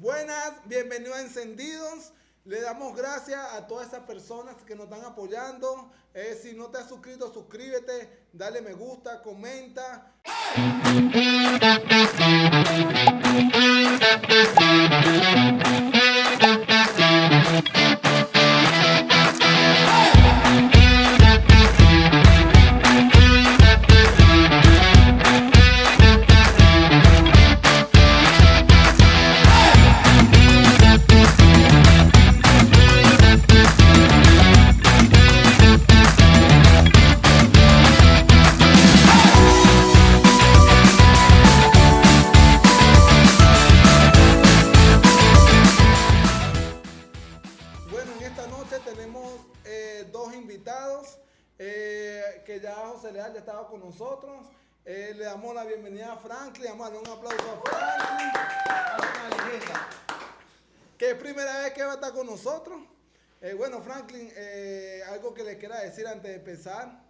Buenas, bienvenidos a Encendidos. Le damos gracias a todas esas personas que nos están apoyando. Si no te has suscrito, suscríbete, dale me gusta, comenta. Bueno, en esta noche tenemos dos invitados que ya José Leal ya estaba con nosotros. Le damos la bienvenida a Franklin. Vamos a darle un aplauso a Franklin, que es primera vez que va a estar con nosotros. Bueno, Franklin, algo que le quiera decir antes de empezar.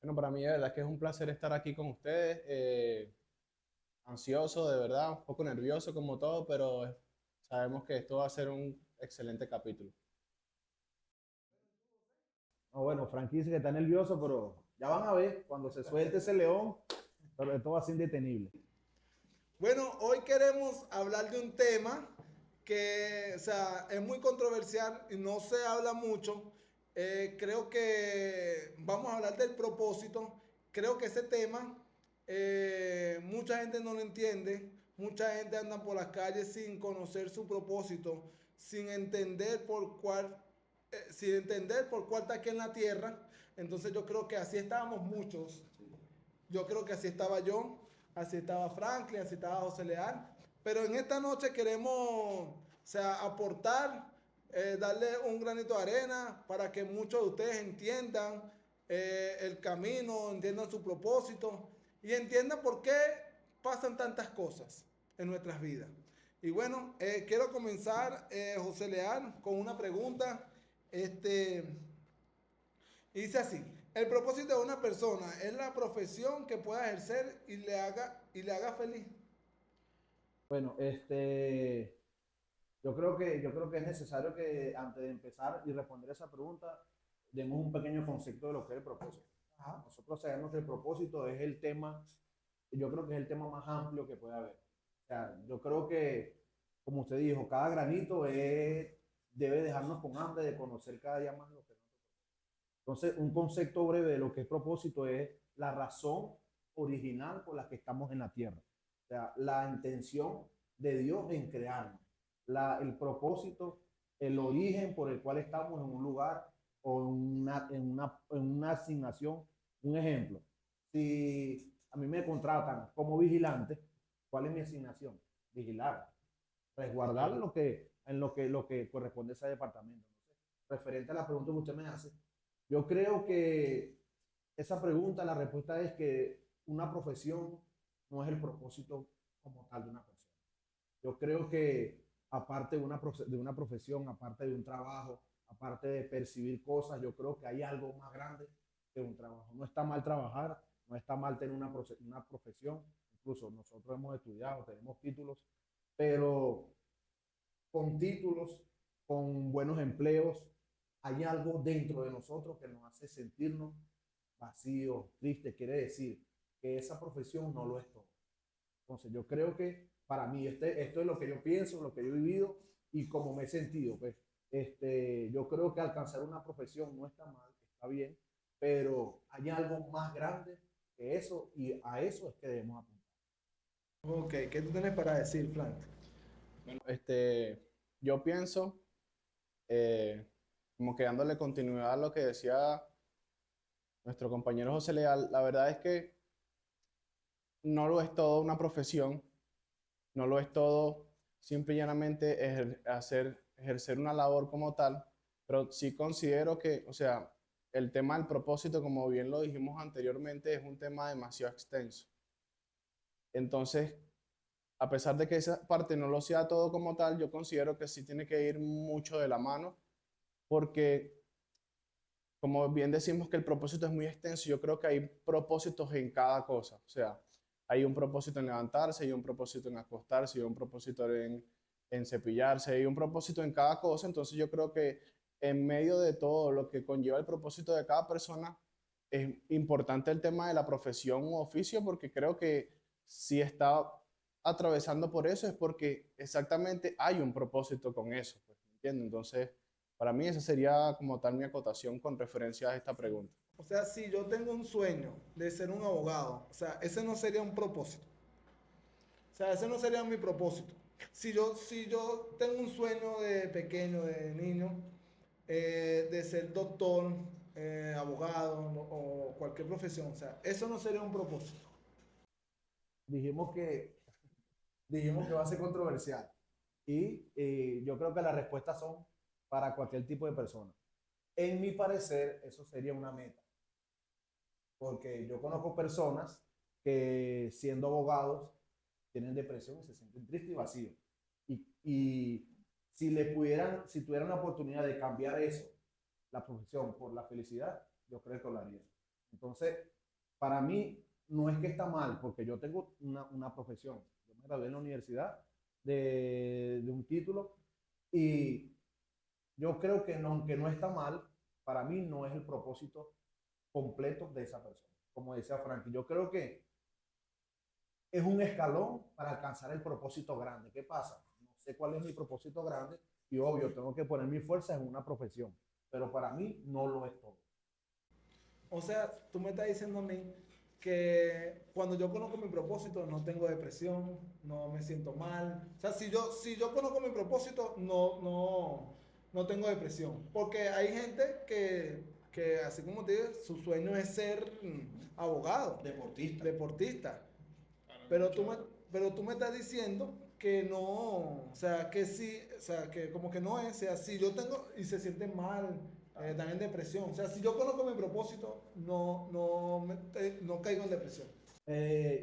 Bueno, para mí de verdad que es un placer estar aquí con ustedes. Ansioso, de verdad, un poco nervioso como todo, pero sabemos que esto va a ser un excelente capítulo. No, bueno, Frankie dice que está nervioso, pero ya van a ver, cuando se suelte ese león, pero esto va a ser indetenible. Bueno, hoy queremos hablar de un tema que, o sea, es muy controversial y no se habla mucho. Creo que vamos a hablar del propósito. Creo que ese tema mucha gente no lo entiende. Mucha gente anda por las calles sin conocer su propósito, sin entender por cuál está aquí en la tierra. Entonces yo creo que así estábamos muchos. Yo creo que así estaba yo, así estaba Franklin, así estaba José Leal. Pero en esta noche queremos, o sea, aportar, darle un granito de arena para que muchos de ustedes entiendan el camino, entiendan su propósito y entiendan por qué pasan tantas cosas en nuestras vidas. Y bueno, quiero comenzar, José Leal, con una pregunta. Y dice así: el propósito de una persona es la profesión que pueda ejercer y le haga feliz. Bueno, yo creo que es necesario que antes de empezar y responder esa pregunta, demos un pequeño concepto de lo que es el propósito. Ajá. Nosotros sabemos que el propósito es el tema, yo creo que es el tema más amplio que puede haber. O sea, yo creo que, como usted dijo, cada granito debe dejarnos con hambre de conocer cada día más lo que. Entonces, un concepto breve de lo que es propósito es la razón original por la que estamos en la tierra. O sea, la intención de Dios en crearnos. El propósito, el origen por el cual estamos en un lugar o en una asignación. Un ejemplo, si a mí me contratan como vigilante, ¿cuál es mi asignación? Vigilar, resguardar lo que corresponde a ese departamento. Referente a la pregunta que usted me hace, yo creo que esa pregunta, la respuesta es que una profesión no es el propósito como tal de una persona. Yo creo que aparte de una profesión, aparte de un trabajo, aparte de percibir cosas, yo creo que hay algo más grande que un trabajo. No está mal trabajar, no está mal tener una profesión, incluso nosotros hemos estudiado, tenemos títulos, pero con títulos, con buenos empleos, hay algo dentro de nosotros que nos hace sentirnos vacíos, tristes. Quiere decir que esa profesión no lo es todo. Entonces yo creo que para mí esto es lo que yo pienso, lo que yo he vivido y cómo me he sentido. Pues, yo creo que alcanzar una profesión no está mal, está bien, pero hay algo más grande que eso y a eso es que debemos apuntar. Ok, ¿qué tú tienes para decir, Frank? Bueno, yo pienso, como que dándole continuidad a lo que decía nuestro compañero José Leal, la verdad es que no lo es todo una profesión, no lo es todo simple y llanamente ejercer una labor como tal, pero sí considero que, o sea, el tema del propósito, como bien lo dijimos anteriormente, es un tema demasiado extenso. Entonces, a pesar de que esa parte no lo sea todo como tal, yo considero que sí tiene que ir mucho de la mano, porque como bien decimos que el propósito es muy extenso, yo creo que hay propósitos en cada cosa. O sea, hay un propósito en levantarse, hay un propósito en acostarse, hay un propósito en en cepillarse, hay un propósito en cada cosa. Entonces yo creo que en medio de todo lo que conlleva el propósito de cada persona, es importante el tema de la profesión u oficio, porque creo que si está atravesando por eso es porque exactamente hay un propósito con eso, pues, ¿entiendes? Entonces, para mí esa sería como tal mi acotación con referencia a esta pregunta. O sea, si yo tengo un sueño de ser un abogado, o sea, ese no sería un propósito. O sea, ese no sería mi propósito. Si yo tengo un sueño de pequeño, de niño, de ser doctor, abogado o cualquier profesión, o sea, eso no sería un propósito. Dijimos que, dijimos que va a ser controversial. Y yo creo que las respuestas son para cualquier tipo de persona. En mi parecer, eso sería una meta. Porque yo conozco personas que siendo abogados tienen depresión y se sienten tristes y vacíos. Y si si tuvieran la oportunidad de cambiar eso, la profesión por la felicidad, yo creo que lo haría. Entonces, para mí no es que está mal, porque yo tengo una profesión. Yo me gradué en la universidad de un título y yo creo que no, aunque no está mal, para mí no es el propósito completo de esa persona. Como decía Frankie, yo creo que es un escalón para alcanzar el propósito grande. ¿Qué pasa? No sé cuál es mi propósito grande y obvio, tengo que poner mi fuerza en una profesión, pero para mí no lo es todo. O sea, tú me estás diciendo a mí que cuando yo conozco mi propósito no tengo depresión, no me siento mal. O sea, si yo conozco mi propósito no tengo depresión. Porque hay gente que así como te digo, su sueño es ser abogado, Deportista. deportista. Pero tú me estás diciendo que no, o sea, que sí, o sea, que como que no es, o sea, si yo tengo y se sienten mal, también depresión, o sea, si yo conozco mi propósito, no caigo en depresión.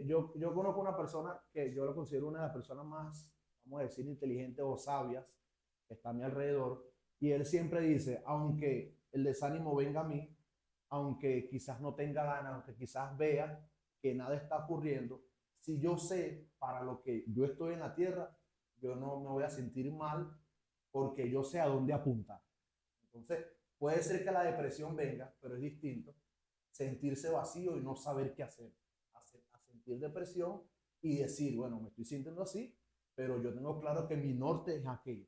Yo conozco una persona que yo lo considero una de las personas más, vamos a decir, inteligentes o sabias que está a mi alrededor. Y él siempre dice, aunque el desánimo venga a mí, aunque quizás no tenga ganas, aunque quizás vea que nada está ocurriendo, si yo sé para lo que yo estoy en la tierra, yo no me voy a sentir mal porque yo sé a dónde apuntar. Entonces, puede ser que la depresión venga, pero es distinto sentirse vacío y no saber qué hacer. A sentir depresión y decir, bueno, me estoy sintiendo así, pero yo tengo claro que mi norte es aquello.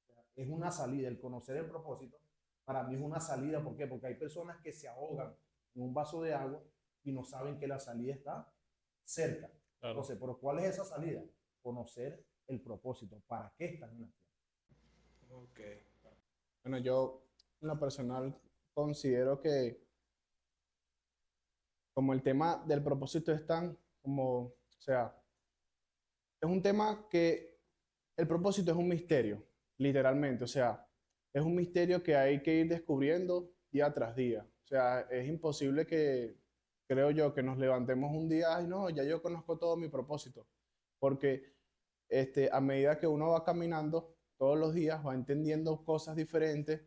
O sea, es una salida, el conocer el propósito, para mí es una salida. ¿Por qué? Porque hay personas que se ahogan en un vaso de agua y no saben que la salida está cerca. Claro. Entonces, ¿pero cuál es esa salida? Conocer el propósito, para qué están en la tierra. Ok. Bueno, yo en lo personal considero que como el tema del propósito es tan como, o sea, es un tema que el propósito es un misterio, literalmente, o sea, es un misterio que hay que ir descubriendo día tras día. O sea, es imposible que, creo yo, que nos levantemos un día, ay, no, ya yo conozco todo mi propósito, porque a medida que uno va caminando todos los días, va entendiendo cosas diferentes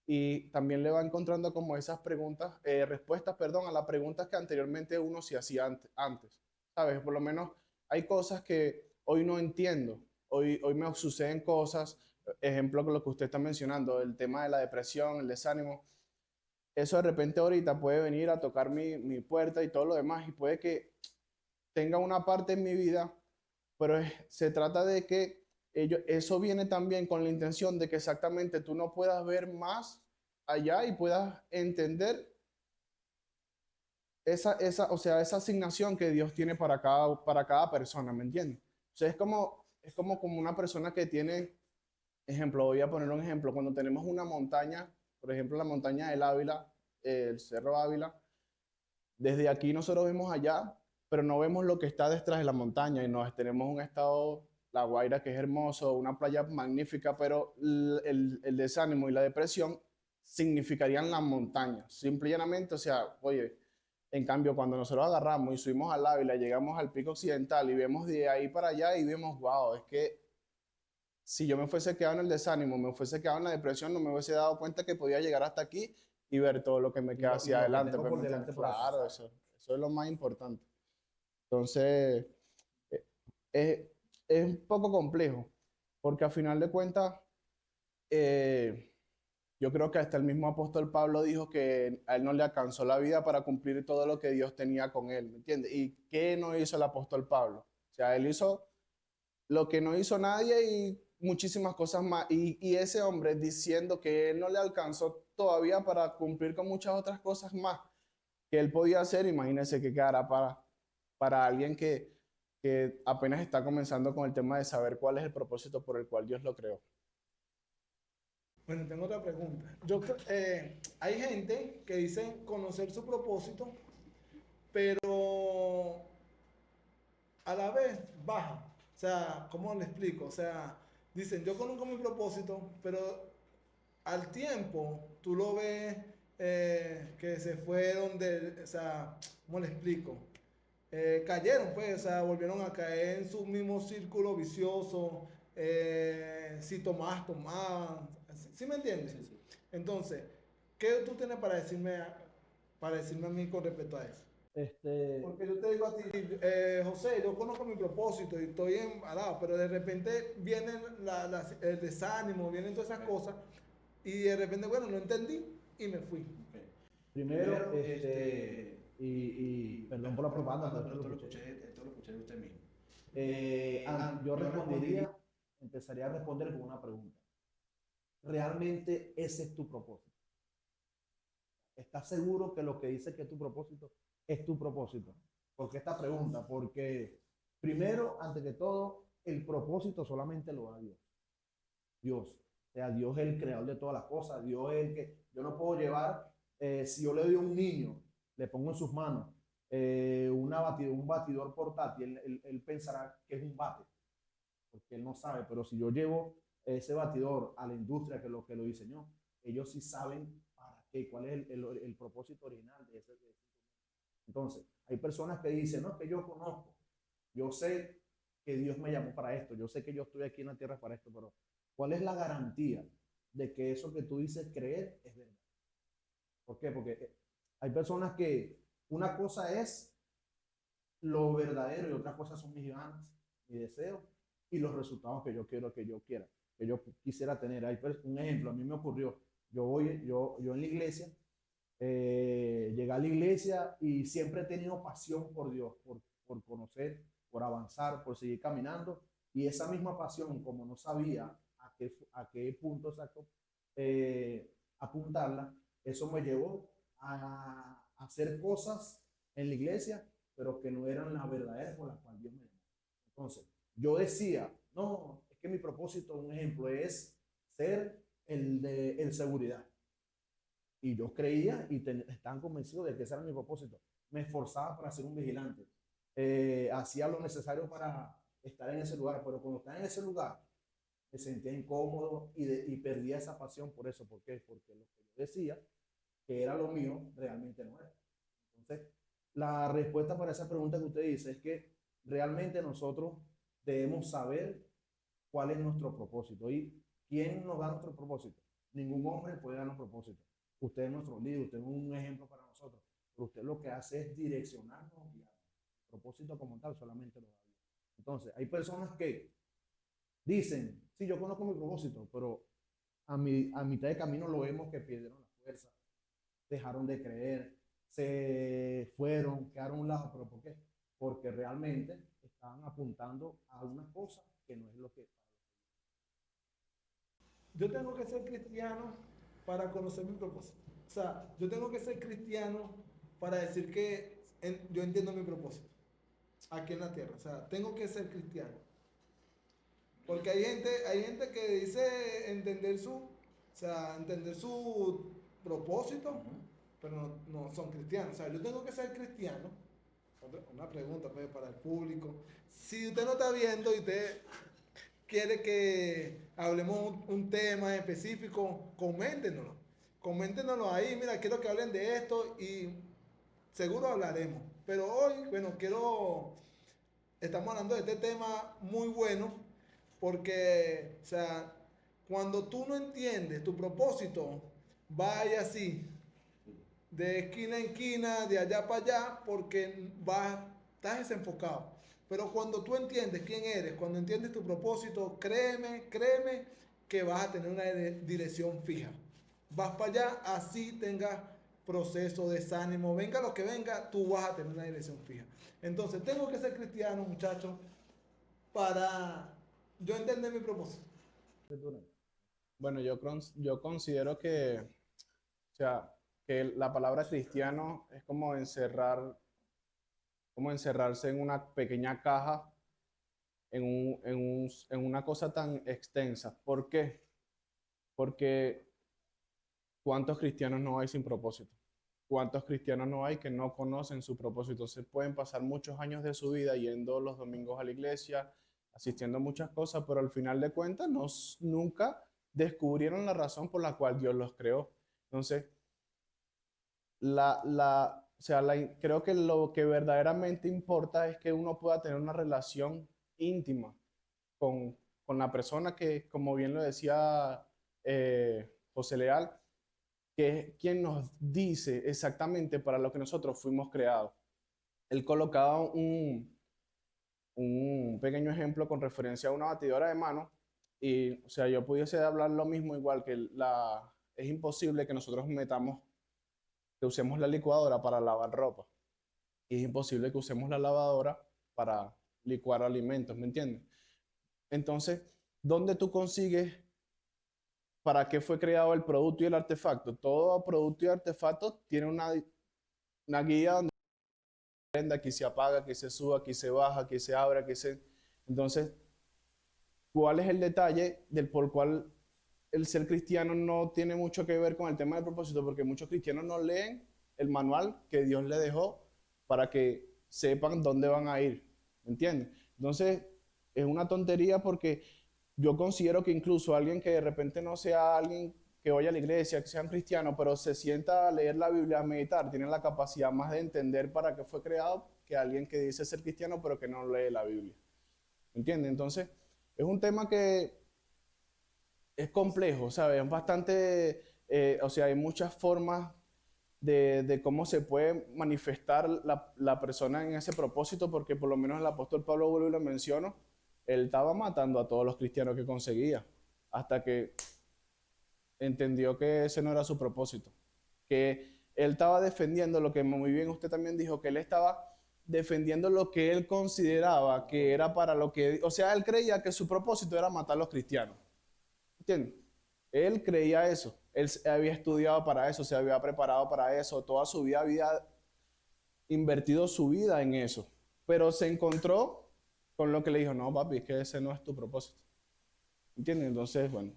y también le va encontrando como esas preguntas, respuestas, perdón, a las preguntas que anteriormente uno se hacía antes, ¿sabes? Por lo menos hay cosas que hoy no entiendo, hoy me suceden cosas, ejemplo con lo que usted está mencionando, el tema de la depresión, el desánimo, eso de repente ahorita puede venir a tocar mi puerta y todo lo demás y puede que tenga una parte en mi vida, pero se trata de que eso viene también con la intención de que exactamente tú no puedas ver más allá y puedas entender o sea, esa asignación que Dios tiene para cada persona, ¿me entiendes? O sea, como una persona que tiene, ejemplo, voy a poner un ejemplo, cuando tenemos una montaña, por ejemplo, la montaña del Ávila, el Cerro Ávila, desde aquí nosotros vemos allá, pero no vemos lo que está detrás de la montaña y nos tenemos un estado, La Guaira, que es hermoso, una playa magnífica, pero el desánimo y la depresión significarían la montaña. Simple y llanamente, o sea, oye, en cambio, cuando nosotros agarramos y subimos al Ávila, llegamos al pico occidental y vemos de ahí para allá y vemos, wow, es que si yo me fuese quedado en el desánimo, me fuese quedado en la depresión, no me hubiese dado cuenta que podía llegar hasta aquí y ver todo lo que me queda Y hacia lo que adelante. tengo Pues, por ¿me entiendes? delante por Claro, alcanzar. eso es lo más importante. Entonces, eh, es un poco complejo. Porque a final de cuentas, eh, yo creo que hasta el mismo apóstol Pablo dijo que a él no le alcanzó la vida para cumplir todo lo que Dios tenía con él, ¿me entiendes? ¿Y qué no hizo el apóstol Pablo? O sea, él hizo lo que no hizo nadie y muchísimas cosas más. Y ese hombre diciendo que él no le alcanzó todavía para cumplir con muchas otras cosas más que él podía hacer, imagínense qué cara para alguien que apenas está comenzando con el tema de saber cuál es el propósito por el cual Dios lo creó. Bueno, tengo otra pregunta. Hay gente que dice conocer su propósito, pero a la vez baja. O sea, ¿cómo le explico? O sea, dicen, yo conozco mi propósito, pero al tiempo tú lo ves que se fueron o sea, ¿cómo le explico? Cayeron, pues, o sea, volvieron a caer en su mismo círculo vicioso. Si tomabas, tomaban. ¿Sí me entiendes? Sí, sí. Entonces, ¿qué tú tienes para decirme a mí con respecto a eso? Este, Porque yo te digo a ti, José, yo conozco mi propósito y estoy embalado, pero de repente viene el desánimo, vienen todas esas cosas y de repente, bueno, no entendí y me fui. Okay. primero, y perdón por la propaganda, pero Esto lo escuché de usted mismo. yo respondería, empezaría a responder con una pregunta. ¿Realmente ese es tu propósito? ¿Estás seguro que lo que dice que es tu propósito es tu propósito? ¿Por qué esta pregunta? Porque primero, antes que todo, el propósito solamente lo da Dios. Dios. O sea, Dios es el creador de todas las cosas. Dios es el que yo no puedo llevar, si yo le doy a un niño, le pongo en sus manos un batidor portátil, él pensará que es un bate, porque él no sabe, pero si yo llevo ese batidor a la industria que lo diseñó, ellos sí saben para qué, cuál es el propósito original de ese. Entonces, hay personas que dicen, no, es que yo conozco, yo sé que Dios me llamó para esto, yo sé que yo estoy aquí en la tierra para esto, pero ¿cuál es la garantía de que eso que tú dices creer es verdad? ¿Por qué? Porque hay personas que una cosa es lo verdadero y otra cosa son mis ganas, mis deseos y los resultados que yo quiero, que yo quisiera tener. Hay un ejemplo, a mí me ocurrió, yo en la iglesia, llegué a la iglesia y siempre he tenido pasión por Dios, por conocer, por avanzar, por seguir caminando. Y esa misma pasión, como no sabía a qué punto exacto apuntarla, eso me llevó a hacer cosas en la iglesia, pero que no eran las verdaderas por las cuales Dios me llamó. Entonces, yo decía, no, es que mi propósito, un ejemplo, es ser el seguridad. Y yo creía y estaban convencidos de que ese era mi propósito. Me esforzaba para ser un vigilante. Hacía lo necesario para estar en ese lugar, pero cuando estaba en ese lugar me sentía incómodo y perdía esa pasión por eso. ¿Por qué? Porque lo que yo decía que era lo mío realmente no era. Entonces, la respuesta para esa pregunta que usted dice es que realmente nosotros debemos saber cuál es nuestro propósito. ¿Y quién nos da nuestro propósito? Ningún hombre puede darnos propósito. Usted es nuestro líder, usted es un ejemplo para nosotros. Pero usted lo que hace es direccionarnos y el propósito como tal solamente lo da Dios. Entonces, hay personas que dicen, sí, yo conozco mi propósito, pero a mitad de camino lo vemos que perdieron la fuerza, dejaron de creer, se fueron, quedaron a un lado. ¿Pero por qué? Porque realmente estaban apuntando a una cosa que no es lo que... Yo tengo que ser cristiano para conocer mi propósito. O sea, yo tengo que ser cristiano para decir que yo entiendo mi propósito aquí en la tierra. O sea, tengo que ser cristiano. Porque hay gente que dice entender su propósito, pero no son cristianos. O sea, yo tengo que ser cristiano. Una pregunta pues, para el público. Si usted no está viendo y usted quiere que hablemos un tema específico, coméntenoslo. Coméntenoslo ahí, mira, quiero que hablen de esto y seguro hablaremos. Pero hoy, bueno, estamos hablando de este tema muy bueno porque, o sea, cuando tú no entiendes tu propósito, vaya así, de esquina en esquina, de allá para allá, porque estás desenfocado. Pero cuando tú entiendes quién eres, cuando entiendes tu propósito, créeme que vas a tener una dirección fija. Vas para allá, así tengas proceso, desánimo, venga lo que venga, tú vas a tener una dirección fija. Entonces, tengo que ser cristiano, muchachos, para yo entender mi propósito. Bueno, yo considero que, o sea, que la palabra cristiano es como encerrarse en una pequeña caja, en una cosa tan extensa. ¿Por qué? Porque ¿cuántos cristianos no hay sin propósito? ¿Cuántos cristianos no hay que no conocen su propósito? Se pueden pasar muchos años de su vida yendo los domingos a la iglesia, asistiendo a muchas cosas, pero al final de cuentas nunca descubrieron la razón por la cual Dios los creó. Entonces, o sea, creo que lo que verdaderamente importa es que uno pueda tener una relación íntima con, con la persona que, como bien lo decía José Leal, que es quien nos dice exactamente para lo que nosotros fuimos creados. Él colocaba un pequeño ejemplo con referencia a una batidora de mano y, o sea, yo pudiese hablar lo mismo igual que es imposible que nosotros que usemos la licuadora para lavar ropa y es imposible que usemos la lavadora para licuar alimentos, ¿me entiendes? Entonces, ¿dónde tú consigues para qué fue creado el producto y el artefacto? Todo producto y artefacto tiene una guía donde prende, aquí se apaga, aquí se sube, aquí se baja, aquí se abre, aquí se... Entonces, ¿cuál es el detalle del por cual el ser cristiano no tiene mucho que ver con el tema del propósito? Porque muchos cristianos no leen el manual que Dios le dejó para que sepan dónde van a ir, ¿me entiendes? Entonces, es una tontería porque yo considero que incluso alguien que de repente no sea alguien que vaya a la iglesia, que sea un cristiano, pero se sienta a leer la Biblia, a meditar, tiene la capacidad más de entender para qué fue creado que alguien que dice ser cristiano, pero que no lee la Biblia. ¿Me entiendes? Entonces, es un tema que es complejo, ¿sabes? Es bastante, o sea, hay muchas formas de cómo se puede manifestar la persona en ese propósito, porque por lo menos el apóstol Pablo, vuelvo y lo menciono, él estaba matando a todos los cristianos que conseguía, hasta que entendió que ese no era su propósito, que él estaba defendiendo lo que muy bien usted también dijo, que él estaba defendiendo lo que él consideraba que era para lo que, o sea, él creía que su propósito era matar a los cristianos. ¿Entiendes? Él creía eso, él había estudiado para eso, se había preparado para eso, toda su vida había invertido su vida en eso, pero se encontró con lo que le dijo, no, papi, es que ese no es tu propósito. ¿Entiendes? Entonces, bueno,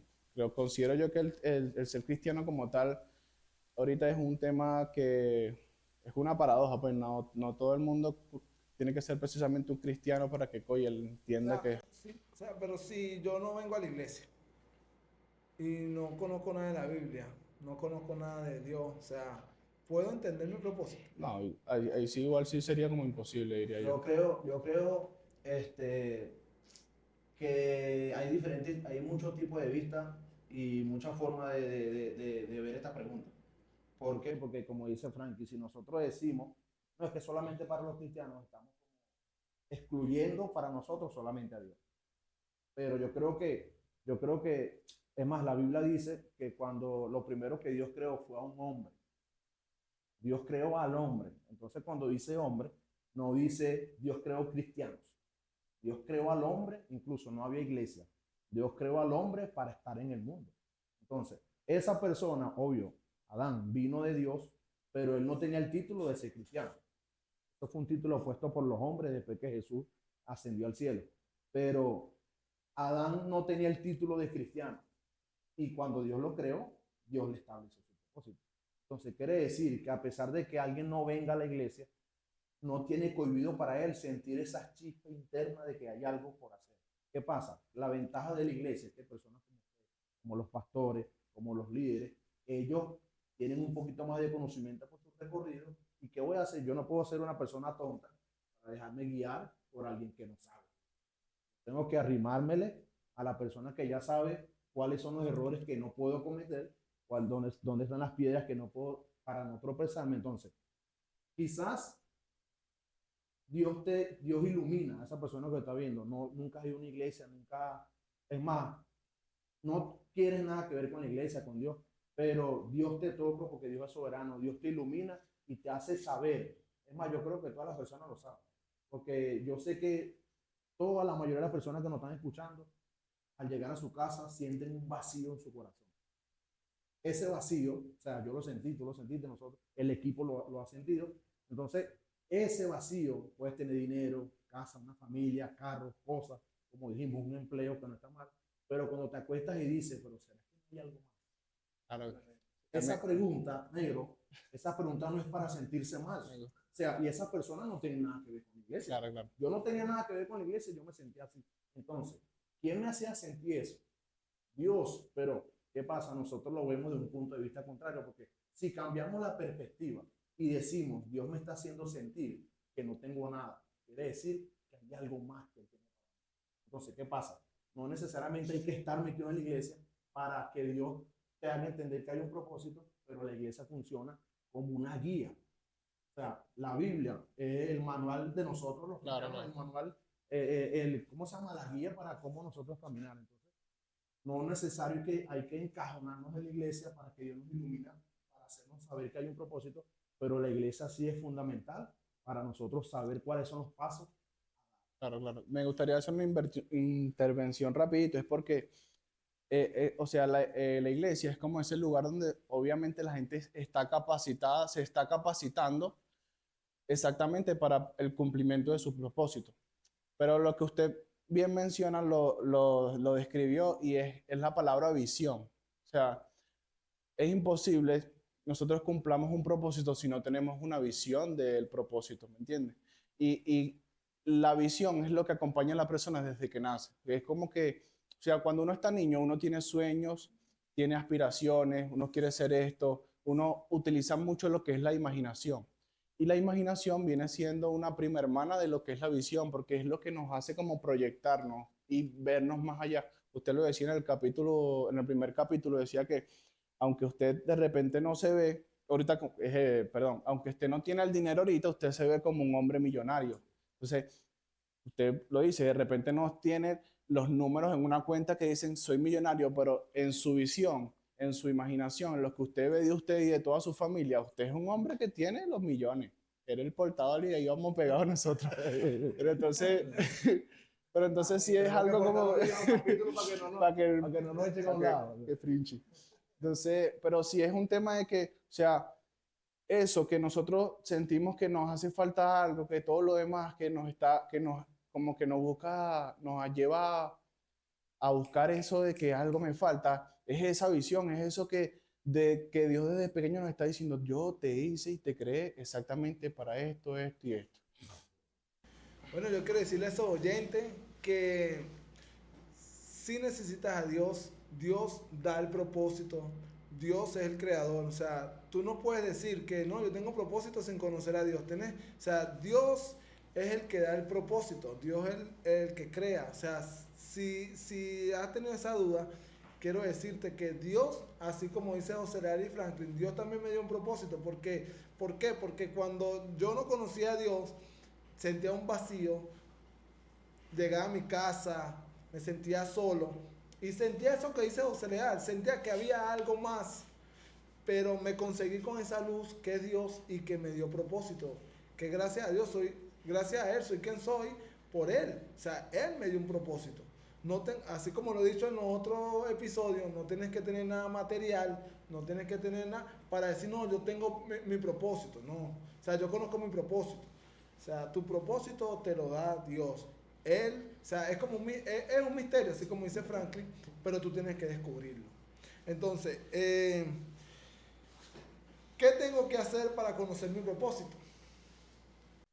considero yo que el ser cristiano como tal, ahorita es un tema que es una paradoja, pues no todo el mundo tiene que ser precisamente un cristiano para que coye, él entienda que... Sí, o sea, pero si yo no vengo a la iglesia y no conozco nada de la Biblia, no conozco nada de Dios, o sea, puedo entender mi propósito. No, ahí sí igual sí sería como imposible, diría yo. Yo creo que hay muchos tipos de vista y muchas formas de ver esta pregunta. ¿Por qué? Porque como dice Frankie, si nosotros decimos, no es que solamente para los cristianos estamos excluyendo para nosotros solamente a Dios. Pero yo creo que, es más, la Biblia dice que cuando lo primero que Dios creó fue a un hombre. Dios creó al hombre. Entonces cuando dice hombre, no dice Dios creó cristianos. Dios creó al hombre, incluso no había iglesia. Dios creó al hombre para estar en el mundo. Entonces, esa persona, obvio, Adán vino de Dios, pero él no tenía el título de ser cristiano. Esto fue un título puesto por los hombres después que Jesús ascendió al cielo. Pero Adán no tenía el título de cristiano. Y cuando Dios lo creó, Dios le estableció su propósito. Entonces, quiere decir que a pesar de que alguien no venga a la iglesia, no tiene cohibido para él sentir esa chispa interna de que hay algo por hacer. ¿Qué pasa? La ventaja de la iglesia es que personas como ustedes, como los pastores, como los líderes, ellos tienen un poquito más de conocimiento por su recorrido. ¿Y qué voy a hacer? Yo no puedo ser una persona tonta para dejarme guiar por alguien que no sabe. Tengo que arrimármele a la persona que ya sabe cuáles son los errores que no puedo cometer, dónde están las piedras que no puedo, para no tropezarme. Entonces, quizás Dios ilumina a esa persona que está viendo. No, nunca has ido a una iglesia, nunca, es más, no quieres nada que ver con la iglesia, con Dios, pero Dios te toca porque Dios es soberano, Dios te ilumina y te hace saber. Es más, yo creo que todas las personas lo saben, porque yo sé que toda la mayoría de las personas que nos están escuchando, al llegar a su casa, sienten un vacío en su corazón. Ese vacío, o sea, yo lo sentí, tú lo sentiste, nosotros, el equipo lo ha sentido. Entonces, ese vacío, puedes tener dinero, casa, una familia, carros, cosas, como dijimos, un empleo que no está mal, pero cuando te acuestas y dices, pero ¿será que no hay algo más? Claro, Esa pregunta, negro, esa pregunta no es para sentirse mal. Negro. O sea, y esa persona no tiene nada que ver con la iglesia. claro, claro. Yo no tenía nada que ver con la iglesia, yo me sentía así. Entonces, ¿quién me hacía sentir eso? Dios, pero ¿qué pasa? Nosotros lo vemos de un punto de vista contrario, porque si cambiamos la perspectiva y decimos, Dios me está haciendo sentir que no tengo nada, quiere decir que hay algo más que Él tiene. Entonces, ¿qué pasa? No necesariamente hay que estar metido en la iglesia para que Dios te haga entender que hay un propósito, pero la iglesia funciona como una guía. O sea, la Biblia es el manual de nosotros los Claro, cristianos, claro. el manual, ¿cómo se llama? La guía para cómo nosotros caminar. Entonces, no es necesario que hay que encajonarnos en la iglesia para que Dios nos ilumine, para hacernos saber que hay un propósito, pero la iglesia sí es fundamental para nosotros saber cuáles son los pasos. Claro, claro. Me gustaría hacer una intervención rapidito, es porque, o sea, la iglesia es como ese lugar donde obviamente la gente está capacitada, se está capacitando exactamente para el cumplimiento de su propósito. Pero lo que usted bien menciona lo describió y es la palabra visión. O sea, es imposible nosotros cumplamos un propósito si no tenemos una visión del propósito, ¿me entiendes? Y la visión es lo que acompaña a la persona desde que nace. Es como que, o sea, cuando uno está niño, uno tiene sueños, tiene aspiraciones, uno quiere ser esto, uno utiliza mucho lo que es la imaginación. Y la imaginación viene siendo una prima hermana de lo que es la visión, porque es lo que nos hace como proyectarnos y vernos más allá. Usted lo decía en el capítulo, en el primer capítulo, decía que aunque usted de repente no se ve, ahorita, perdón, aunque usted no tiene el dinero ahorita, usted se ve como un hombre millonario. Entonces, usted lo dice, de repente no tiene los números en una cuenta que dicen soy millonario, pero en su visión, en su imaginación, en lo que usted ve de usted y de toda su familia, usted es un hombre que tiene los millones. Era el portador y ahí vamos pegados nosotros. Pero entonces, pero entonces sí es algo como... Para que no nos echen a un lado. que frinchi. Entonces, pero sí es un tema de que, o sea, eso que nosotros sentimos que nos hace falta algo, que todo lo demás que nos está, que nos, como que nos busca, nos lleva a buscar eso de que algo me falta, es esa visión, es eso de que Dios desde pequeño nos está diciendo, yo te hice y te creé exactamente para esto, esto y esto. Bueno, yo quiero decirle a esos oyentes que si necesitas a Dios, Dios da el propósito, Dios es el creador. O sea, tú no puedes decir que no, yo tengo propósito sin conocer a Dios. O sea, Dios es el que da el propósito, Dios es el que crea. O sea, si has tenido esa duda, quiero decirte que Dios, así como dice José Leal y Franklin, Dios también me dio un propósito. ¿Por qué? Porque cuando yo no conocía a Dios, sentía un vacío, llegaba a mi casa, me sentía solo y sentía eso que dice José Leal, sentía que había algo más, pero me conseguí con esa luz que es Dios y que me dio propósito, que gracias a Dios gracias a Él soy quien soy por Él, o sea, Él me dio un propósito. Así como lo he dicho en los otros episodios, no tienes que tener nada material, no tienes que tener nada para decir, no, yo tengo mi propósito, no, o sea, yo conozco mi propósito. O sea, tu propósito te lo da Dios. Él, o sea, es un misterio, así como dice Franklin, pero tú tienes que descubrirlo. Entonces, ¿qué tengo que hacer para conocer mi propósito?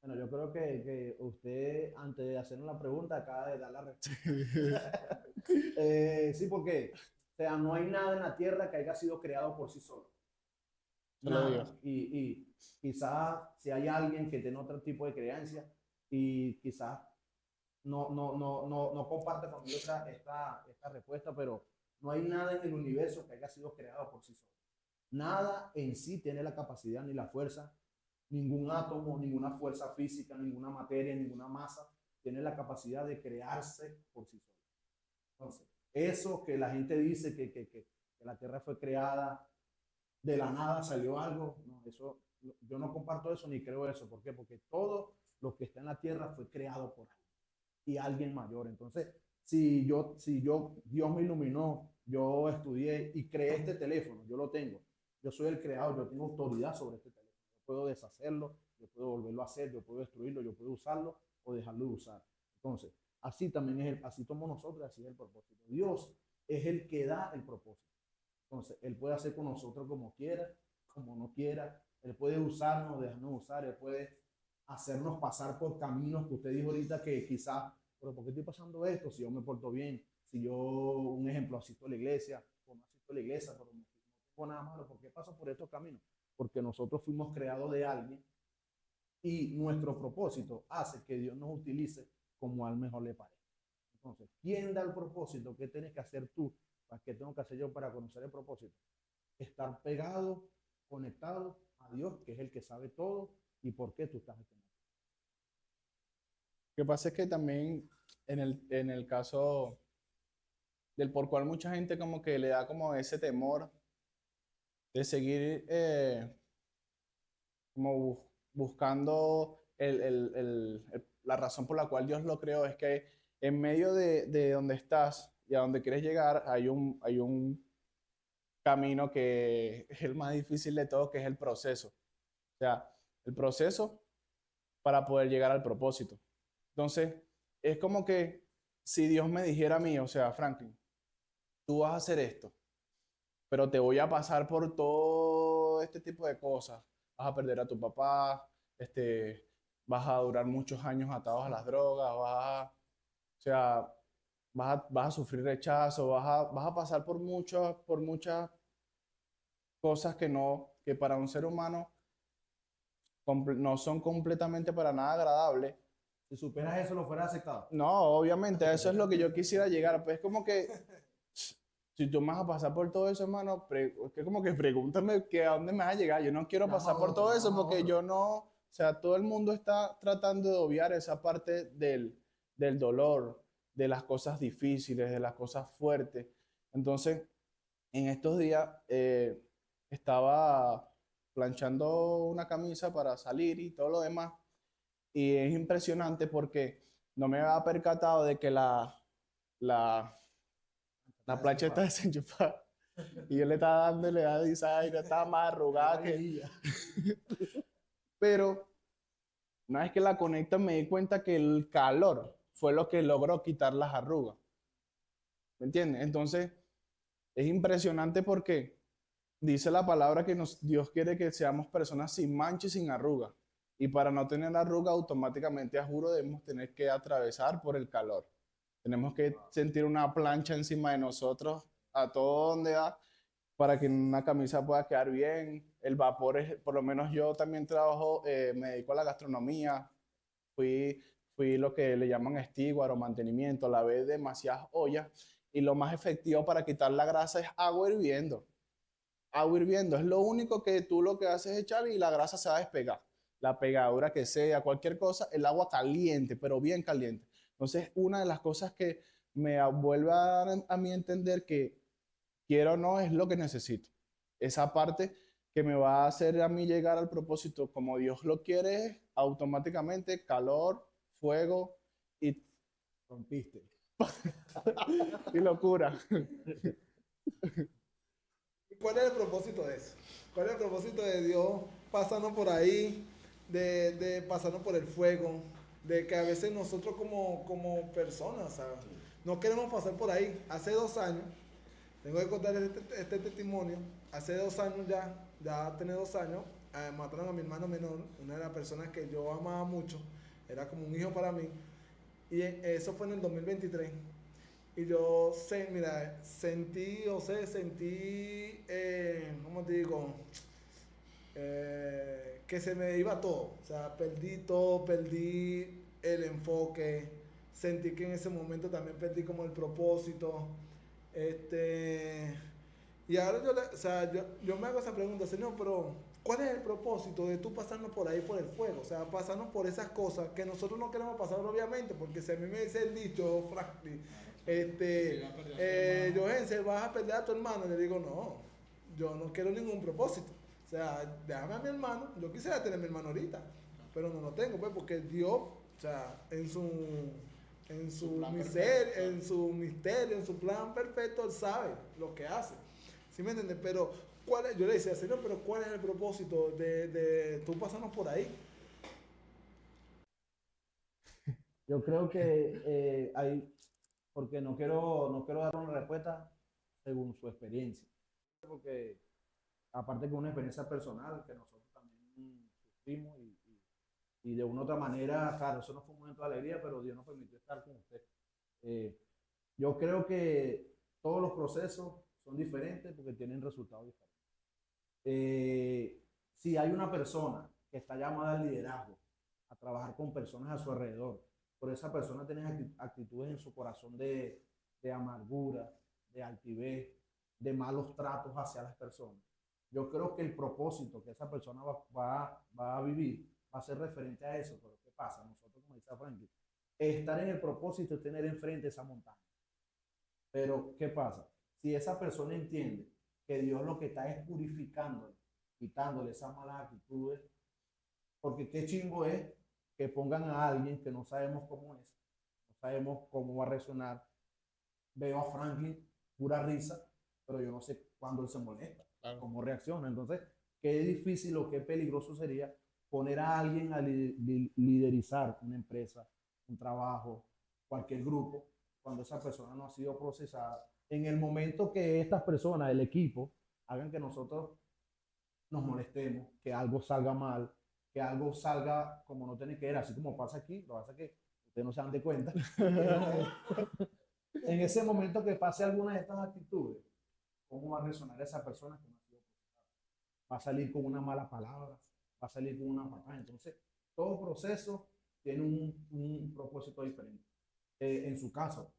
Bueno, yo creo que usted, antes de hacernos la pregunta, acaba de dar la respuesta. Sí, porque, o sea, no hay nada en la tierra que haya sido creado por sí solo. Te lo digo. Nada. Y quizás si hay alguien que tiene otro tipo de creencia y quizás no comparte conmigo esta respuesta, pero no hay nada en el universo que haya sido creado por sí solo. Nada en sí tiene la capacidad ni la fuerza ningún átomo, ninguna fuerza física, ninguna materia, ninguna masa tiene la capacidad de crearse por sí sola. Entonces, eso que la gente dice que la Tierra fue creada, de la nada salió algo, no, eso, yo no comparto eso ni creo eso. ¿Por qué? Porque todo lo que está en la Tierra fue creado por alguien y alguien mayor. Entonces, Dios me iluminó, yo estudié y creé este teléfono, yo lo tengo, yo soy el creador, yo tengo autoridad sobre este teléfono, yo puedo deshacerlo, yo puedo volverlo a hacer, yo puedo destruirlo, yo puedo usarlo o dejarlo de usar. Entonces, así también así somos nosotros, así es el propósito. Dios es el que da el propósito. Entonces, Él puede hacer con nosotros como quiera, como no quiera, Él puede usarnos, dejarnos usar, Él puede hacernos pasar por caminos que usted dijo ahorita que quizás, pero ¿por qué estoy pasando esto? Si yo me porto bien, si yo, un ejemplo, asisto a la iglesia, o no asisto a la iglesia, pero no tengo nada malo, ¿por qué paso por estos caminos? Porque nosotros fuimos creados de alguien y nuestro propósito hace que Dios nos utilice como al mejor le parezca. Entonces, ¿quién da el propósito? ¿Qué tienes que hacer tú? ¿Qué tengo que hacer yo para conocer el propósito? Estar pegado, conectado a Dios, que es el que sabe todo y por qué tú estás aquí. Lo que pasa es que también en el caso del por cual mucha gente como que le da como ese temor de seguir como buscando la razón por la cual Dios lo creó, es que en medio de donde estás y a donde quieres llegar hay un camino que es el más difícil de todo, que es el proceso. O sea, el proceso para poder llegar al propósito. Entonces, es como que si Dios me dijera a mí, o sea, Franklin, tú vas a hacer esto, pero te voy a pasar por todo este tipo de cosas. Vas a perder a tu papá, vas a durar muchos años atados a las drogas, o sea, vas a sufrir rechazo, vas a pasar por muchas cosas que para un ser humano no son completamente para nada agradables. Si superas eso, lo fueras aceptado. No, obviamente, a eso es lo que yo quisiera llegar. Pues es como que, si tú me vas a pasar por todo eso, hermano, es que como que pregúntame que a dónde me vas a llegar. Yo no quiero pasar por todo eso porque yo no, o sea, todo el mundo está tratando de obviar esa parte del dolor, de las cosas difíciles, de las cosas fuertes. Entonces, en estos días estaba planchando una camisa para salir y todo lo demás. Y es impresionante porque no me había percatado de que la plancha está desenchufada. Y yo le estaba dándole a design, estaba más arrugada que... Pero una vez que la conecta me di cuenta que el calor fue lo que logró quitar las arrugas. ¿Me entiendes? Entonces, es impresionante porque dice la palabra que Dios quiere que seamos personas sin mancha y sin arruga. Y para no tener arruga, automáticamente, a juro, debemos tener que atravesar por el calor. Tenemos que sentir una plancha encima de nosotros a todo donde va para que una camisa pueda quedar bien. El vapor es, por lo menos yo también trabajo, me dedico a la gastronomía. Fui lo que le llaman steward o mantenimiento, lavé demasiadas ollas. Y lo más efectivo para quitar la grasa es agua hirviendo. Agua hirviendo es lo único que tú lo que haces es echar y la grasa se va a despegar. La pegadura que sea, cualquier cosa, el agua caliente, pero bien caliente. Entonces, una de las cosas que me vuelve a dar a mí entender que quiero o no es lo que necesito. Esa parte que me va a hacer a mí llegar al propósito como Dios lo quiere es automáticamente calor, fuego y Rompiste. y locura. ¿Cuál es el propósito de eso? ¿Cuál es el propósito de Dios pasando por ahí, de pasando por el fuego, de que a veces nosotros como personas, ¿sabes? No queremos pasar por ahí? Hace 2 años, tengo que contar este testimonio, hace 2 años ya tiene 2 años, mataron a mi hermano menor, una de las personas que yo amaba mucho, era como un hijo para mí, y eso fue en el 2023. Y yo sentí, ¿cómo te digo? Que se me iba todo. O sea, perdí todo, perdí el enfoque. Sentí que en ese momento también perdí como el propósito. Y ahora yo me hago esa pregunta, Señor, pero ¿cuál es el propósito de tú pasarnos por ahí por el fuego? O sea, pasarnos por esas cosas que nosotros no queremos pasar, obviamente, porque si a mí me dice el dicho, Franklin, Johense, vas a perder a tu hermano, le digo, no, yo no quiero ningún propósito. O sea, déjame a mi hermano, yo quisiera tener a mi hermano ahorita, pero no lo tengo, pues, porque Dios, o sea, en su misterio, en su plan perfecto, Él sabe lo que hace. ¿Sí me entiendes? Pero, yo le decía, Señor, pero ¿cuál es el propósito de tú pasarnos por ahí? Yo creo que hay, porque no quiero dar una respuesta según su experiencia, porque aparte que es una experiencia personal que nosotros también sufrimos y de una u otra manera, claro, eso no fue un momento de alegría, pero Dios nos permitió estar con usted. Eh, yo creo que todos los procesos son diferentes porque tienen resultados diferentes. Si hay una persona que está llamada al liderazgo, a trabajar con personas a su alrededor, pero esa persona tiene actitudes en su corazón de amargura, de altivez, de malos tratos hacia las personas. Yo creo que el propósito que esa persona va a vivir va a ser referente a eso. Pero ¿qué pasa? Nosotros, como dice Franklin, estar en el propósito es tener enfrente esa montaña. Pero ¿qué pasa? Si esa persona entiende que Dios lo que está es purificándole, quitándole esas malas actitudes, porque qué chingo es que pongan a alguien que no sabemos cómo es, no sabemos cómo va a reaccionar. Veo a Franklin, pura risa, pero yo no sé cuándo él se molesta, Claro. cómo reacciona. Entonces, qué difícil o qué peligroso sería poner a alguien a liderizar una empresa, un trabajo, cualquier grupo, cuando esa persona no ha sido procesada. En el momento que estas personas, el equipo, hagan que nosotros nos molestemos, que algo salga mal, que algo salga como no tiene que ir, así como pasa aquí, lo que pasa es que ustedes no se dan de cuenta. En ese momento que pase alguna de estas actitudes, ¿cómo va a resonar esa persona que no ha sido procesada? Va a salir con una mala palabra, va a salir con una patada. Entonces, todo proceso tiene un propósito diferente. En su caso,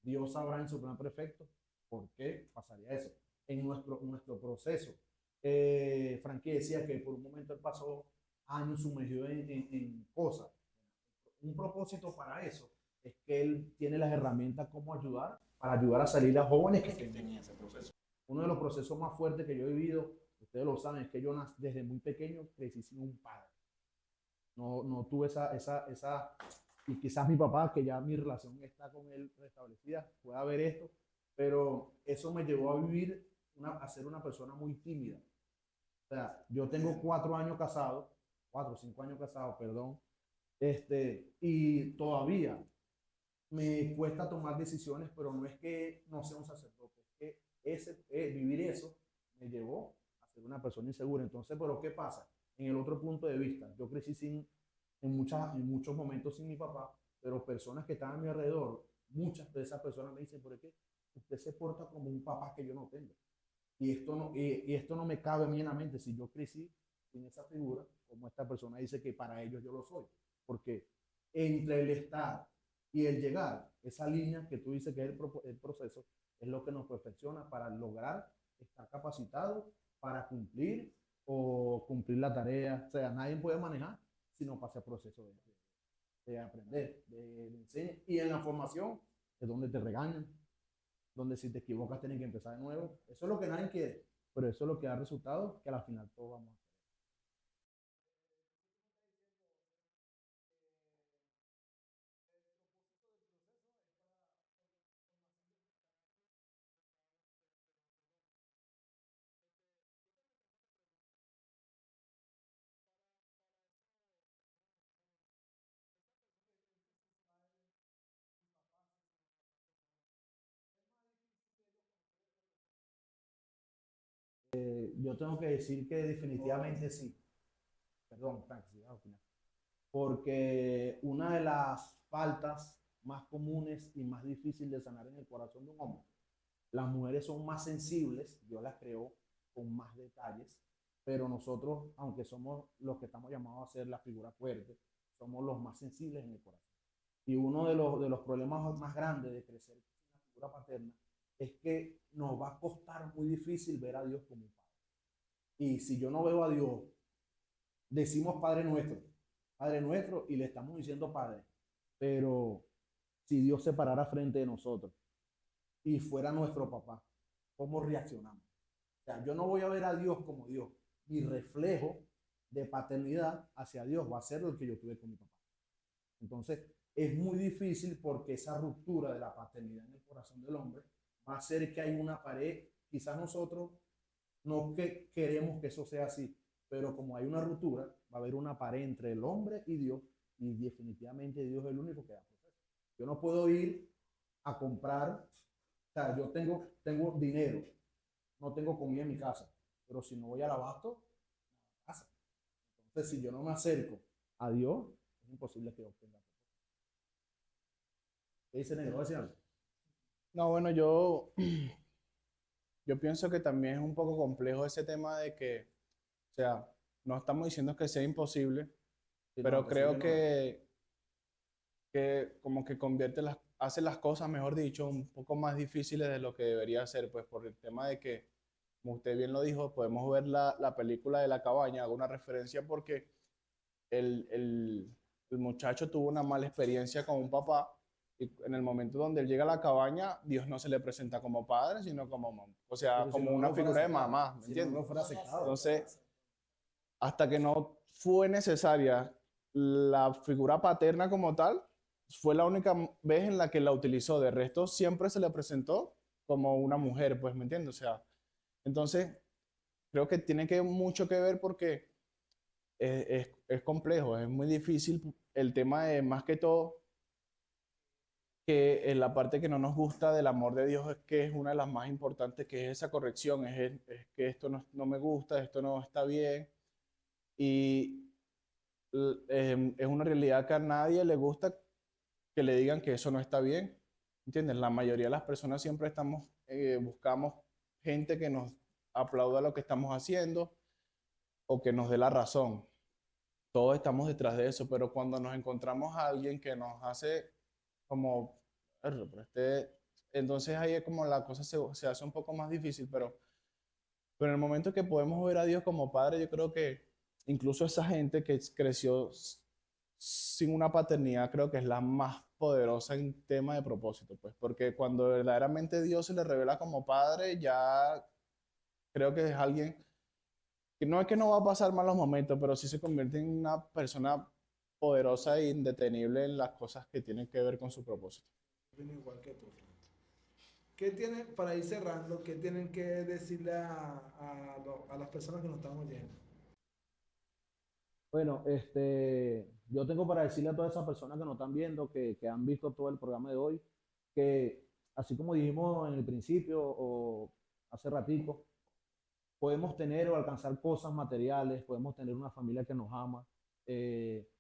Dios sabrá en su plan perfecto por qué pasaría eso. En nuestro proceso, Frankie decía que por un momento él pasó años sumergido en cosas. Un propósito para eso es que él tiene las herramientas como ayudar, para ayudar a salir a jóvenes que tenían ese proceso. Uno de los procesos más fuertes que yo he vivido, ustedes lo saben, es que yo desde muy pequeño crecí sin un padre. No tuve y quizás mi papá, que ya mi relación está con él restablecida, pueda ver esto, pero eso me llevó a vivir, a ser una persona muy tímida. O sea, yo tengo 4 años casado, 4 o 5 años casado, perdón, y todavía me cuesta tomar decisiones, pero no es que no sea un sacerdote, es que vivir eso me llevó a ser una persona insegura. Entonces, ¿pero qué pasa? En el otro punto de vista, yo crecí en muchos momentos sin mi papá, pero personas que estaban a mi alrededor, muchas de esas personas me dicen, ¿por qué usted se porta como un papá que yo no tengo? Y esto no me cabe a mí en la mente si yo crecí sin esa figura, como esta persona dice que para ellos yo lo soy. Porque entre el estar y el llegar, esa línea que tú dices que es el proceso, es lo que nos perfecciona para lograr estar capacitados para cumplir o cumplir la tarea. O sea, nadie puede manejar si no pasa el proceso de aprender, de enseñar. Y en la formación es donde te regañan, donde si te equivocas tienes que empezar de nuevo. Eso es lo que nadie quiere, pero eso es lo que da resultados que al final todos vamos a. Yo tengo que decir que definitivamente sí. Perdón, Frank, sí, al final. Porque una de las faltas más comunes y más difíciles de sanar en el corazón de un hombre, las mujeres son más sensibles, Dios las creó con más detalles, pero nosotros, aunque somos los que estamos llamados a ser la figura fuerte, somos los más sensibles en el corazón. Y uno de los problemas más grandes de crecer en la figura paterna es que nos va a costar muy difícil ver a Dios como un padre. Y si yo no veo a Dios, decimos Padre nuestro, y le estamos diciendo Padre. Pero si Dios se parara frente de nosotros y fuera nuestro papá, ¿cómo reaccionamos? O sea, yo no voy a ver a Dios como Dios. Mi reflejo de paternidad hacia Dios va a ser el que yo tuve con mi papá. Entonces, es muy difícil porque esa ruptura de la paternidad en el corazón del hombre va a hacer que hay una pared. Quizás nosotros no que queremos que eso sea así, pero como hay una ruptura, va a haber una pared entre el hombre y Dios, y definitivamente Dios es el único que da proceso. Yo no puedo ir a comprar, o sea, yo tengo dinero, no tengo comida en mi casa, pero si no voy al abasto, casa. Entonces, si yo no me acerco a Dios, es imposible que obtenga. ¿Qué dice negro? ¿Decía algo? No, bueno, yo pienso que también es un poco complejo ese tema de que, o sea, no estamos diciendo que sea imposible, Sí, no, pero creo imposible no es. que como que hace las cosas, mejor dicho, un poco más difíciles de lo que debería ser, pues por el tema de que, como usted bien lo dijo, podemos ver la película de La Cabaña, hago una referencia porque el, el, el muchacho tuvo una mala experiencia con un papá y en el momento donde él llega a la cabaña, Dios no se le presenta como padre, sino como, o sea, Pero si como no, no una lo fuera figura de aceptado. mamá, ¿me Si no, no entiendes? lo fuera aceptado. Entonces, hasta que no fue necesaria la figura paterna como tal, fue la única vez en la que la utilizó. De resto, siempre se le presentó como una mujer, pues, ¿me entiendes? O sea, entonces, creo que tiene que mucho que ver porque es complejo, es muy difícil el tema de, más que todo, que en la parte que no nos gusta del amor de Dios es que es una de las más importantes, que es esa corrección, es que esto no me gusta, esto no está bien. Y es una realidad que a nadie le gusta que le digan que eso no está bien. ¿Entiendes? La mayoría de las personas siempre buscamos gente que nos aplauda lo que estamos haciendo o que nos dé la razón. Todos estamos detrás de eso, pero cuando nos encontramos a alguien que nos hace como, pero entonces ahí es como la cosa se hace un poco más difícil, pero en el momento que podemos ver a Dios como Padre, yo creo que incluso esa gente que creció sin una paternidad, creo que es la más poderosa en tema de propósito, pues, porque cuando verdaderamente Dios se le revela como Padre, ya creo que es alguien que no es que no va a pasar malos momentos, pero sí se convierte en una persona poderosa e indetenible en las cosas que tienen que ver con su propósito. Opino igual que tú, Frank. ¿Qué tienen, para ir cerrando, qué tienen que decirle a las personas que nos están oyendo? Bueno, yo tengo para decirle a todas esas personas que nos están viendo, que han visto todo el programa de hoy, que así como dijimos en el principio o hace ratico, podemos tener o alcanzar cosas materiales, podemos tener una familia que nos ama,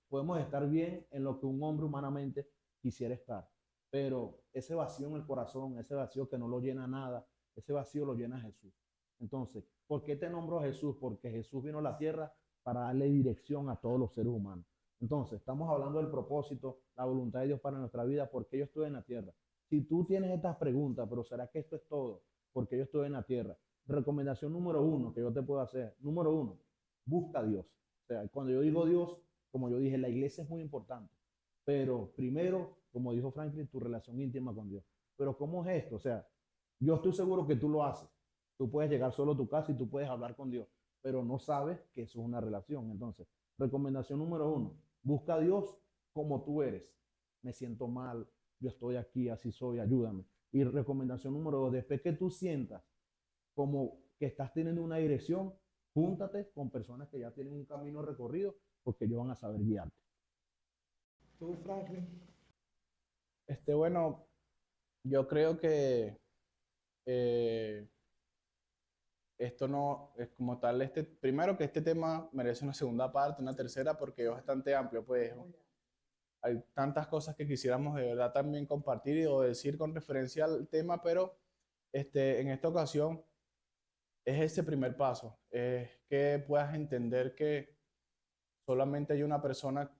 podemos estar bien en lo que un hombre humanamente quisiera estar, pero ese vacío en el corazón, ese vacío que no lo llena nada, ese vacío lo llena Jesús. Entonces, ¿por qué te nombro Jesús? Porque Jesús vino a la tierra para darle dirección a todos los seres humanos. Entonces, estamos hablando del propósito, la voluntad de Dios para nuestra vida, porque yo estoy en la tierra. Si tú tienes estas preguntas, pero ¿será que esto es todo? Porque yo estoy en la tierra. Recomendación número uno que yo te puedo hacer. Número uno, busca a Dios. O sea, cuando yo digo Dios, como yo dije, la iglesia es muy importante. Pero primero, como dijo Franklin, tu relación íntima con Dios. Pero ¿cómo es esto? O sea, yo estoy seguro que tú lo haces. Tú puedes llegar solo a tu casa y tú puedes hablar con Dios, pero no sabes que eso es una relación. Entonces, recomendación número uno, busca a Dios como tú eres. Me siento mal, yo estoy aquí, así soy, ayúdame. Y recomendación número dos, después que tú sientas como que estás teniendo una dirección, júntate con personas que ya tienen un camino recorrido, porque ellos van a saber guiarte. ¿Tú, Franklin? Bueno, yo creo que eh, esto no es como tal, primero que este tema merece una segunda parte, una tercera, porque es bastante amplio, pues hay tantas cosas que quisiéramos de verdad también compartir o decir con referencia al tema, pero en esta ocasión es ese primer paso, es que puedas entender que solamente hay una persona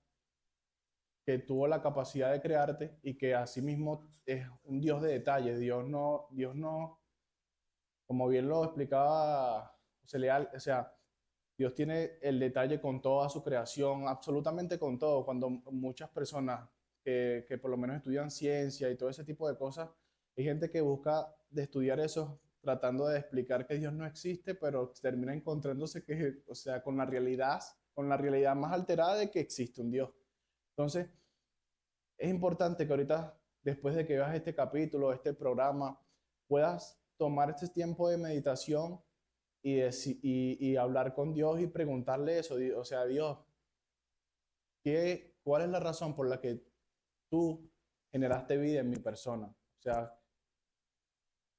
que tuvo la capacidad de crearte y que asimismo es un Dios de detalles. Dios no, como bien lo explicaba José Leal, o sea, Dios tiene el detalle con toda su creación, absolutamente con todo. Cuando muchas personas que por lo menos estudian ciencia y todo ese tipo de cosas, hay gente que busca de estudiar eso tratando de explicar que Dios no existe, pero termina encontrándose que, o sea, con la realidad más alterada de que existe un Dios. Entonces, es importante que ahorita, después de que veas este capítulo, este programa, puedas tomar este tiempo de meditación y hablar con Dios y preguntarle eso. O sea, Dios, ¿cuál es la razón por la que tú generaste vida en mi persona? O sea,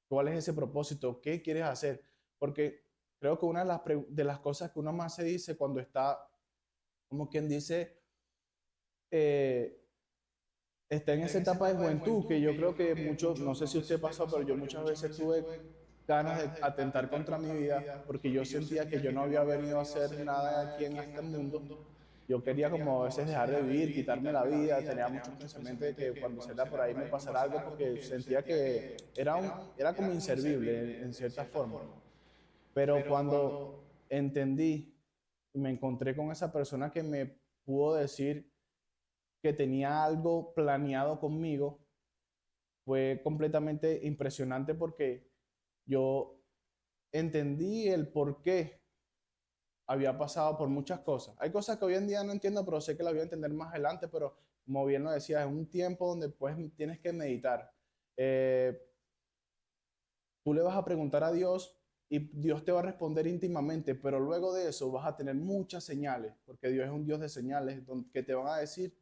¿cuál es ese propósito? ¿Qué quieres hacer? Porque creo que una de las cosas que uno más se dice cuando está, como quien dice, está en esa etapa de juventud, que yo creo que muchos, no sé si usted pasó, pero yo muchas veces tuve ganas de atentar contra mi vida porque yo sentía que yo no había venido a hacer nada aquí en este mundo. Yo quería como a veces dejar de vivir, quitarme la vida, tenía muchos pensamientos de que cuando saliera por ahí me pasara algo porque sentía que era como inservible en cierta forma. Pero cuando entendí y me encontré con esa persona que me pudo decir que tenía algo planeado conmigo, fue completamente impresionante porque yo entendí el por qué había pasado por muchas cosas. Hay cosas que hoy en día no entiendo, pero sé que las voy a entender más adelante, pero como bien lo decía, es un tiempo donde pues tienes que meditar. Tú le vas a preguntar a Dios y Dios te va a responder íntimamente, pero luego de eso vas a tener muchas señales, porque Dios es un Dios de señales que te van a decir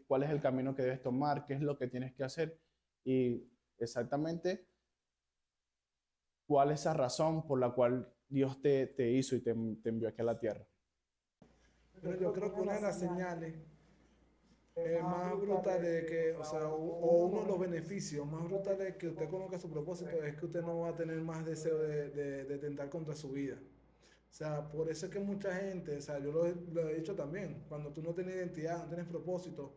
cuál es el camino que debes tomar, qué es lo que tienes que hacer y exactamente cuál es esa razón por la cual Dios te hizo y te envió aquí a la tierra. Pero yo creo que una de las señales más brutales que, o sea, o uno de los beneficios más brutales que usted conozca su propósito es que usted no va a tener más deseo de tentar contra su vida. O sea, por eso es que mucha gente, o sea, yo lo he dicho también, cuando tú no tienes identidad, no tienes propósito,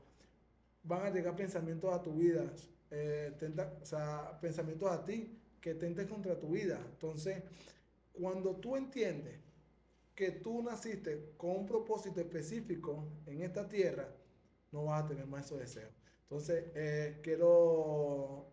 van a llegar pensamientos a tu vida, o sea, pensamientos a ti que tenten contra tu vida. Entonces, cuando tú entiendes que tú naciste con un propósito específico en esta tierra, no vas a tener más esos deseos. Entonces, quiero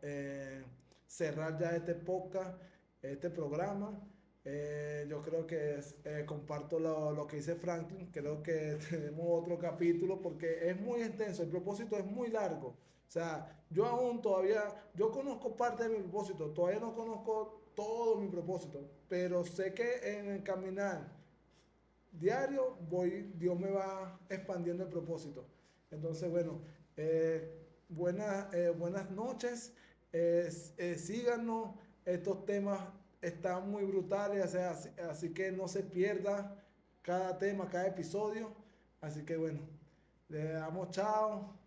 cerrar ya este podcast, este programa. Yo creo que comparto lo que dice Franklin. Creo que tenemos otro capítulo porque es muy extenso. El propósito es muy largo. O sea, yo aún todavía, yo conozco parte de mi propósito. Todavía no conozco todo mi propósito. Pero sé que en el caminar diario Dios me va expandiendo el propósito. Entonces, bueno, buenas noches. Síganos. Estos temas están muy brutales, o sea, así que no se pierda cada tema, cada episodio. Así que bueno, le damos chao.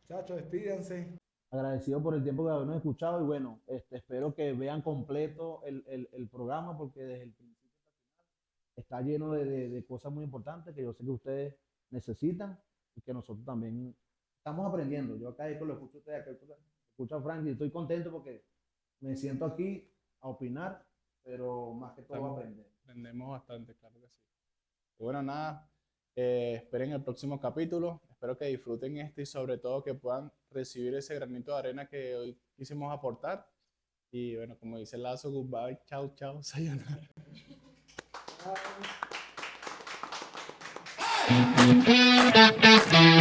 Muchachos, despídanse. Agradecido por el tiempo que habernos escuchado y bueno, espero que vean completo el programa porque desde el principio está lleno de cosas muy importantes que yo sé que ustedes necesitan y que nosotros también estamos aprendiendo. Yo acá esto lo escucho a ustedes, acá esto lo escucho a Frank y estoy contento porque me siento aquí a opinar, pero más que todo a aprender. Aprendemos bastante, claro que sí. Y bueno, nada, esperen el próximo capítulo. Espero que disfruten este y sobre todo que puedan recibir ese granito de arena que hoy quisimos aportar. Y bueno, como dice Lazo, goodbye, chao, chao, sayonara. Bye.